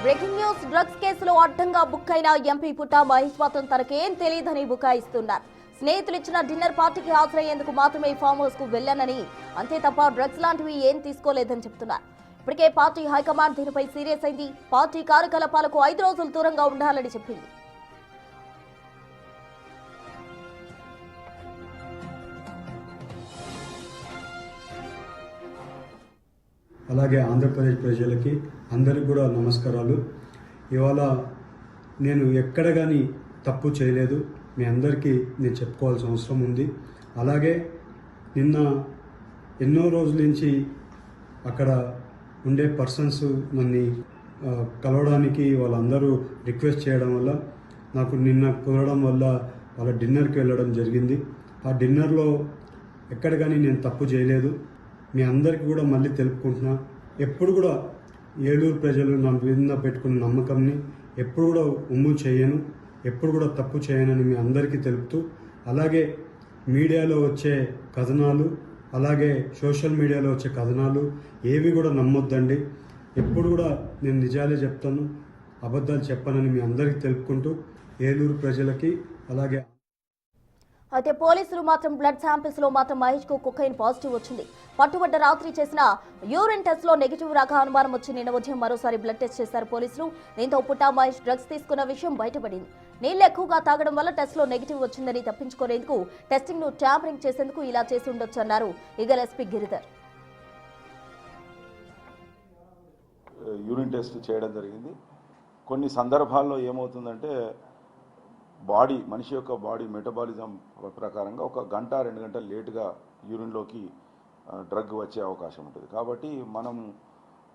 Breaking news. Drugs కేసులో అడ్డంగా book అయిన ఎంపీ పుట్టా మహేష్ మాత్రం తనకేం తెలియదని బుకాయిస్తున్నారు. స్నేహితులు ఇచ్చిన డిన్నర్ పార్టీకి హాజరయ్యేందుకు మాత్రమే ఫామ్ హౌస్ కు వెళ్లానని, అంతే తప్ప డ్రగ్స్ లాంటివి ఏం తీసుకోలేదని చెప్తున్నారు. ఇప్పటికే పార్టీ హైకమాండ్ దీనిపై సీరియస్ అయింది. పార్టీ కార్యకలాపాలకు 5 రోజులు దూరంగా ఉండాలని చెప్పింది. అలాగే ఆంధ్రప్రదేశ్ ప్రజలకి అందరికి కూడా నమస్కారాలు. ఇవాళ నేను ఎక్కడ కానీ తప్పు చేయలేదు, మీ అందరికీ నేను చెప్పుకోవాల్సిన అవసరం ఉంది. అలాగే నిన్న ఎన్నో రోజుల నుంచి అక్కడ ఉండే పర్సన్స్ నన్ను కలవడానికి వాళ్ళందరూ రిక్వెస్ట్ చేయడం వల్ల నాకు నిన్న కుదరడం వల్ల వాళ్ళ డిన్నర్కి వెళ్ళడం జరిగింది. ఆ డిన్నర్లో ఎక్కడ కానీ నేను తప్పు చేయలేదు. మీ అందరికీ కూడా మళ్ళీ తెలుపుకుంటున్నా, ఎప్పుడు కూడా ఏలూరు ప్రజలు నా మీద పెట్టుకున్న నమ్మకంని ఎప్పుడు కూడా ఉమ్ము చేయను, ఎప్పుడు కూడా తప్పు చేయనని మీ అందరికీ తెలుపుతూ, అలాగే మీడియాలో వచ్చే కథనాలు, అలాగే సోషల్ మీడియాలో వచ్చే కథనాలు ఏవి కూడా నమ్మొద్దండి. ఎప్పుడు కూడా నేను నిజాలే చెప్తాను, అబద్ధాలు చెప్పనని మీ అందరికీ తెలుపుకుంటూ ఏలూరు ప్రజలకి అలాగే. అయితే పోలీసులు మాత్రం బ్లడ్ శాంపిల్స్ లో మాత్రం మహేష్ కు కొకైన్ పాజిటివ్ వచ్చింది. పట్టుబడ్డ రాత్రి చేసిన యూరిన్ టెస్ట్ లో నెగిటివ్ రాక అనుమానం వచ్చి నిన్న ఉదయం మరోసారి బ్లడ్ టెస్ట్ చేశారు పోలీసులు. దీంతో పుట్టా మహేష్ డ్రగ్స్ తీసుకున్న విషయం బయటపడింది. నీళ్లు ఎక్కువగా తాగడం వల్ల టెస్ట్ లో నెగిటివ్ వచ్చిందని తప్పించుకునేందుకు టెస్టింగ్ ను ట్యాంపరింగ్ చేసేందుకు ఇలా చేసి ఉండొచ్చు అన్నారు eagle SP Giridhar. Urine test చేయడం జరిగింది. కొన్ని సందర్భాల్లో ఏమవుతుందంటే మనిషి యొక్క బాడీ మెటబాలిజం ప్రకారంగా 1 గంట 2 గంటలు లేటుగా యూరిన్లోకి డ్రగ్ వచ్చే అవకాశం ఉంటుంది. కాబట్టి మనం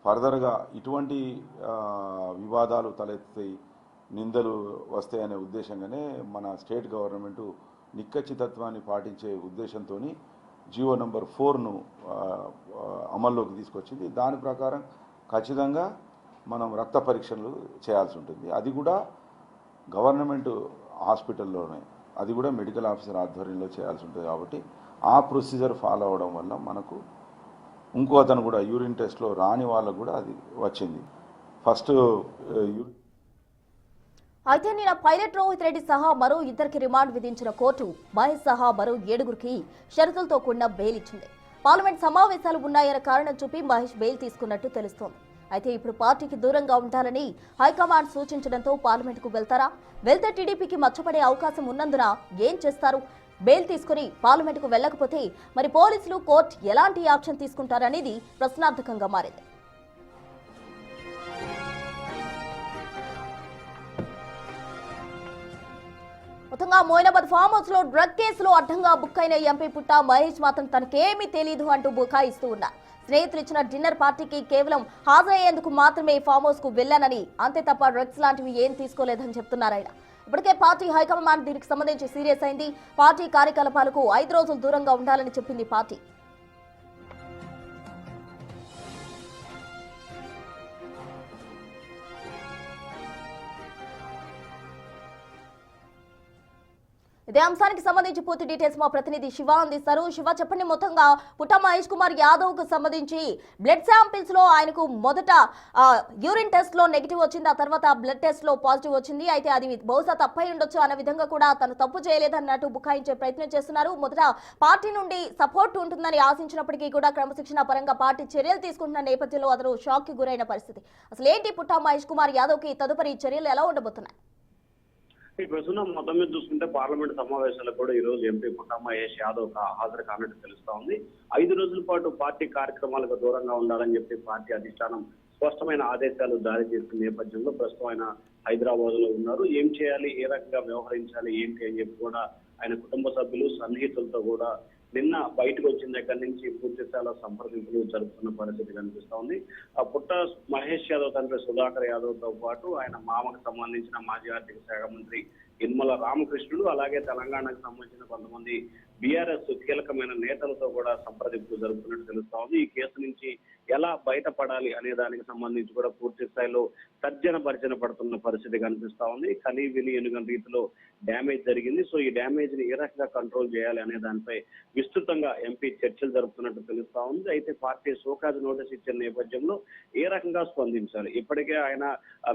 ఫర్దర్గా ఇటువంటి వివాదాలు తలెత్తాయి, నిందలు వస్తాయనే ఉద్దేశంగానే మన స్టేట్ గవర్నమెంటు నిక్కచ్చితత్వాన్ని పాటించే ఉద్దేశంతో జీవో నంబర్ 4ను అమల్లోకి తీసుకొచ్చింది. దాని ప్రకారం ఖచ్చితంగా మనం రక్త పరీక్షలు చేయాల్సి ఉంటుంది. అది కూడా గవర్నమెంట్ హాస్పిటల్లోనే, అది కూడా మెడికల్ ఆఫీసర్ ఆధ్వర్యంలో చేయాల్సి ఉంటుంది. కాబట్టి ఆ ప్రొసీజర్ ఫాలో అవడం వల్ల మనకు ఇంకో అతను కూడా యూరిన్ టెస్ట్లో రాని వాళ్ళకు కూడా అది వచ్చింది. ఫస్ట్ అయితే నిన్న పైలట్ రోహిత్ రెడ్డి సహా మరో 2కి రిమాండ్ విధించిన కోర్టు మహేష్ సహా మరో 7గురికి షరతులతో కూడిన బెయిల్ ఇచ్చింది. పార్లమెంట్ సమావేశాలు ఉన్నాయన్న కారణం చూపి మహేష్ బెయిల్ తీసుకున్నట్టు తెలుస్తోంది. అయితే ఇప్పుడు పార్టీకి దూరంగా ఉండాలని హైకమాండ్ సూచించడంతో పార్లమెంట్కు వెళ్తారా? వెళ్తే టీడీపీకి మచ్చపడే అవకాశం ఉన్నందున ఏం చేస్తారు? బెయిల్ తీసుకుని పార్లమెంట్కు వెళ్లకపోతే మరి పోలీసులు, కోర్టు ఎలాంటి యాక్షన్ తీసుకుంటారనేది ప్రశ్నార్థకంగా మారింది. మొత్తంగా మోయినాబాద్ ఫామ్ హౌస్ లో డ్రగ్ కేసులో అడ్డంగా బుక్ అయిన ఎంపీ పుట్టా మహేష్ మాత్రం తనకేమీ తెలియదు అంటూ బుకాయిస్తూ ఉన్నారు. స్నేహితులు ఇచ్చిన డిన్నర్ పార్టీకి కేవలం హాజరయ్యేందుకు మాత్రమే ఫామ్ హౌస్ కు వెళ్లానని, అంతే తప్ప డ్రగ్స్ లాంటివి ఏం తీసుకోలేదని చెప్తున్నారు ఆయన. ఇప్పటికే పార్టీ హైకమాండ్ దీనికి సంబంధించి సీరియస్ అయింది. పార్టీ కార్యకలాపాలకు 5 రోజులు దూరంగా ఉండాలని చెప్పింది పార్టీ. ఇదే అంశానికి సంబంధించి పూర్తి డీటెయిల్స్ మా ప్రతినిధి శివ అందిస్తారు. శివ, చెప్పండి, మొత్తంగా పుట్టా మహేష్ కుమార్ యాదవ్ కు సంబంధించి బ్లడ్ శాంపిల్స్ లో ఆయనకు మొదట యూరిన్ టెస్ట్ లో నెగిటివ్ వచ్చింది, ఆ తర్వాత బ్లడ్ టెస్ట్ లో పాజిటివ్ వచ్చింది. అయితే అది బహుశా తప్పై ఉండొచ్చు అన్న విధంగా కూడా తను తప్పు చేయలేదన్నట్టు బుకాయించే ప్రయత్నం చేస్తున్నారు. మొదట పార్టీ నుండి సపోర్ట్ ఉంటుందని ఆశించినప్పటికీ కూడా క్రమశిక్షణ పరంగా పార్టీ చర్యలు తీసుకుంటున్న నేపథ్యంలో అతను షాక్ కి గురైన పరిస్థితి. అసలు ఏంటి పుట్టా మహేష్ కుమార్ యాదవ్ కి తదుపరి చర్యలు ఎలా ఉండబోతున్నాయి? ఈ ప్రస్తుతం మొత్తం మీద చూసుకుంటే పార్లమెంట్ సమావేశాలకు కూడా ఈ రోజు ఎంపీ పుట్టా మహేష్ యాదవ్ హాజరు కానట్టు తెలుస్తా ఉంది. 5 రోజుల పాటు పార్టీ కార్యక్రమాలకు దూరంగా ఉండాలని చెప్పి పార్టీ అధిష్టానం స్పష్టమైన ఆదేశాలు జారీ చేసిన నేపథ్యంలో ప్రస్తుతం ఆయన హైదరాబాద్ లో ఉన్నారు. ఏం చేయాలి, ఏ రకంగా వ్యవహరించాలి ఏంటి అని చెప్పి కూడా ఆయన కుటుంబ సభ్యులు, సన్నిహితులతో కూడా నిన్న బయటకు వచ్చిన దగ్గర నుంచి పూర్తి స్థాయిలో సంప్రదింపులు జరుపుతున్న పరిస్థితి కనిపిస్తా ఉంది. పుట్టా మహేష్ యాదవ్ తండ్రి సుధాకర్ యాదవ్ తో పాటు ఆయన మామకు సంబంధించిన మాజీ ఆర్థిక శాఖ మంత్రి యనమల రామకృష్ణుడు, అలాగే తెలంగాణకు సంబంధించిన కొంతమంది బీఆర్ఎస్ కీలకమైన నేతలతో కూడా సంప్రదింపులు జరుపుతున్నట్టు తెలుస్తా ఉంది. ఈ కేసు నుంచి ఎలా బయటపడాలి అనే దానికి సంబంధించి కూడా పూర్తి స్థాయిలో తర్జన భర్జన పడుతున్న పరిస్థితి కనిపిస్తా ఉంది. కనీ విని ఎనుగని రీతిలో డ్యామేజ్ జరిగింది. సో ఈ డ్యామేజ్ ని ఏ రకంగా కంట్రోల్ చేయాలి అనే దానిపై విస్తృతంగా ఎంపీ చర్చలు జరుపుతున్నట్టు తెలుస్తా ఉంది. అయితే పార్టీ షోకాజ్ నోటీస్ ఇచ్చిన నేపథ్యంలో ఏ రకంగా స్పందించాలి? ఇప్పటికే ఆయన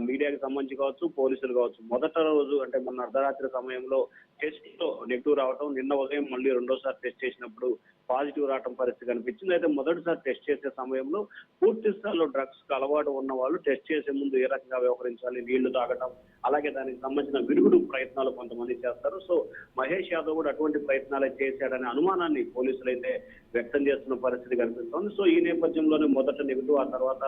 మీడియాకి సంబంధించి కావచ్చు, పోలీసులు కావచ్చు, మొదటి రోజు అంటే మొన్న అర్ధరాత్రి సమయంలో టెస్ట్ లో నెగిటివ్ రావడం, నిన్న ఉదయం మళ్ళీ రెండోసారి టెస్ట్ చేసినప్పుడు పాజిటివ్ రావడం పరిస్థితి కనిపించింది. అయితే మొదటిసారి టెస్ట్ చేసే సమయంలో పూర్తి స్థాయిలో డ్రగ్స్ కు అలవాటు ఉన్న వాళ్ళు టెస్ట్ చేసే ముందు ఏ రకంగా వ్యవహరించాలి, నీళ్లు తాగటం, అలాగే దానికి సంబంధించిన విరుగుడు ప్రయత్నాలు కొంతమంది చేస్తారు. సో మహేష్ యాదవ్ కూడా అటువంటి ప్రయత్నాలే చేశాడనే అనుమానాన్ని పోలీసులు అయితే వ్యక్తం చేస్తున్న పరిస్థితి కనిపిస్తోంది. సో ఈ నేపథ్యంలోనే మొదట నెగిటివ్, ఆ తర్వాత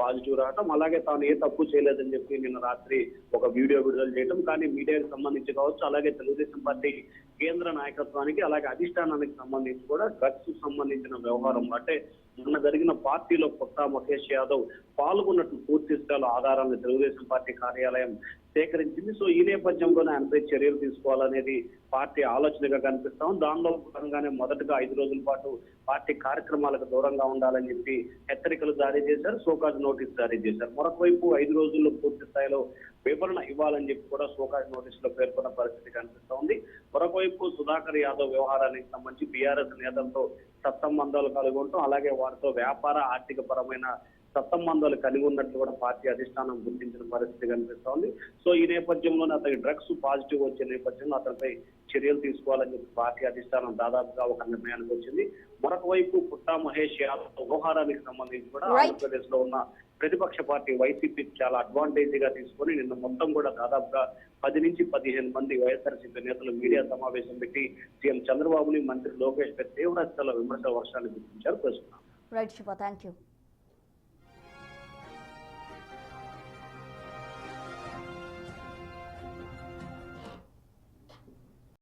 పాజిటివ్ రావటం, అలాగే తాను ఏ తప్పు చేయలేదని చెప్పి నిన్న రాత్రి ఒక వీడియో విడుదల చేయడం, కానీ మీడియాకి సంబంధించి కావచ్చు, అలాగే తెలుగుదేశం పార్టీ కేంద్ర నాయకత్వానికి అలాగే అధిష్టానానికి సంబంధించి కూడా డ్రగ్స్ సంబంధించిన వ్యవహారం అంటే మొన్న జరిగిన పార్టీలో కొత్త మహేష్ యాదవ్ పాల్గొన్నట్టు పూర్తి స్థాయిలో ఆధారాలను తెలుగుదేశం పార్టీ కార్యాలయం సేకరించింది. సో ఈ నేపథ్యంలోనే ఆయనపై చర్యలు తీసుకోవాలనేది పార్టీ ఆలోచనగా కనిపిస్తాం. దానిలో భాగంగానే మొదటగా 5 రోజుల పాటు పార్టీ కార్యక్రమాలకు దూరంగా ఉండాలని చెప్పి హెచ్చరికలు జారీ చేశారు, షోకాజ్ నోటీస్ జారీ చేశారు. మరొక వైపు 5 రోజుల్లో పూర్తి స్థాయిలో వివరణ ఇవ్వాలని చెప్పి కూడా షోకాజ్ నోటీస్ లో పేర్కొన్న పరిస్థితి కనిపిస్తా ఉంది. మరొక వైపు సుధాకర్ యాదవ్ వ్యవహారానికి సంబంధించి బీఆర్ఎస్ నేతలతో సత్సంబంధాలు కలిగి ఉంటాం, అలాగే వారితో వ్యాపార ఆర్థిక పరమైన సత్సంబంధాలు కలిగి ఉన్నట్లు కూడా పార్టీ అధిష్టానం గుర్తించిన పరిస్థితి కనిపిస్తోంది. సో ఈ నేపథ్యంలోనే అతనికి డ్రగ్స్ పాజిటివ్ వచ్చే నేపథ్యంలో అతనిపై చర్యలు తీసుకోవాలని చెప్పి పార్టీ అధిష్టానం దాదాపుగా ఒక నిర్ణయానికి వచ్చింది. మరొక వైపు పుట్టా మహేష్ యాదవ్ వ్యవహారానికి సంబంధించి కూడా ఆంధ్రప్రదేశ్ లో ఉన్న ప్రతిపక్ష పార్టీ వైసీపీ చాలా అడ్వాంటేజ్ గా తీసుకొని నిన్న మొత్తం కూడా దాదాపుగా 10 నుంచి 15 మంది వైఎస్ఆర్సీపీ నేతలు మీడియా సమావేశం పెట్టి సీఎం చంద్రబాబుని, మంత్రి లోకేష్ పై తీవ్ర స్థాయిలో విమర్శల వర్షాన్ని గుర్తించారు. ప్రస్తుతం రైట్ శివ, థ్యాంక్ యూ.